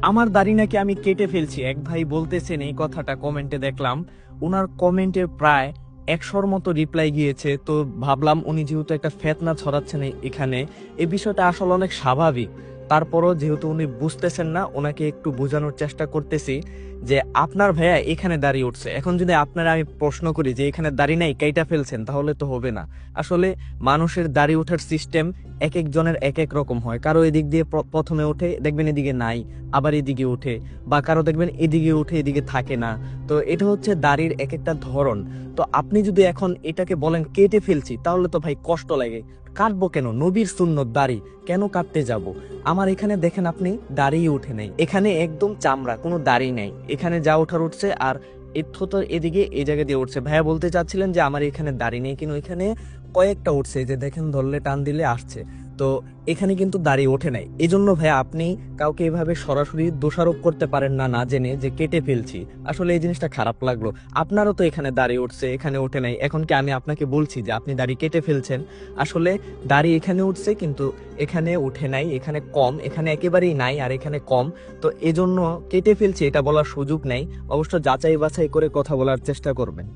আমার দাড়ি নাকি আমি কেটে ফেলছি, এক ভাই বলতেছেন এই কথাটা কমেন্টে দেখলাম। ওনার কমেন্টের প্রায় 100-র মতো রিপ্লাই গিয়েছে, তো ভাবলাম উনি যেহেতু একটা ফেতনা ছড়াচ্ছেন এখানে, এই বিষয়টা আসলে অনেক স্বাভাবিক। তারপরও যেহেতু উনি বুঝতেছেন না, ওনাকে একটু বোঝানোর চেষ্টা করতেছি যে আপনার ভাইয়া এখানে দাঁড়িয়ে উঠছে, এখন যদি আপনারা আমি প্রশ্ন করি যে এখানে দাড়ি নাই কাইটা ফেলছেন, তাহলে তো হবে না। আসলে মানুষের দাড়ি ওঠার সিস্টেম এক একজনের এক এক রকম হয়। কারো এদিক দিয়ে প্রথমে ওঠে, দেখবেন এদিকে নাই, আবার এদিকে ওঠে, বা কারো দেখবেন এদিকে উঠে এদিকে থাকে না। তো এটা হচ্ছে দাড়ির এক একটা ধরন। তো আপনি যদি এখন এটাকে বলেন কেটে ফেলছি, তাহলে তো ভাই কষ্ট লাগে। কাটবো কেন? নবীর সুন্নত দাড়ি, কেন কাটতে যাব? আমার এখানে দেখেন আপনি দাড়ি উঠে নাই, এখানে একদম চামড়া, কোনো দাড়ি নাই, এখানে যা ওঠার উঠছে। আর তো এদিকে এই জায়গা দিয়ে উঠছে। ভাইয়া বলতে চাচ্ছিলেন যে আমার এখানে দাড়ি নেই, কিন্তু এখানে কয়েকটা উঠছে, এই যে দেখেন ধরলে টান দিলে আসছে। তো এখানে কিন্তু দাঁড়িয়ে ওঠে নাই। এই জন্য ভাইয়া আপনি কাউকে এভাবে সরাসরি দোষারোপ করতে পারেন না, না জেনে, যে কেটে ফেলছি। আসলে এই জিনিসটা খারাপ লাগলো। আপনারও তো এখানে দাঁড়িয়ে উঠছে, এখানে ওঠে নাই, এখন কি আমি আপনাকে বলছি যে আপনি দাড়ি কেটে ফেলছেন? আসলে দাড়ি এখানে উঠছে, কিন্তু এখানে উঠে নাই, এখানে কম, এখানে একেবারেই নাই, আর এখানে কম। তো এজন্য কেটে ফেলছি এটা বলার সুযোগ নেই। অবশ্য যাচাই বাছাই করে কথা বলার চেষ্টা করবেন।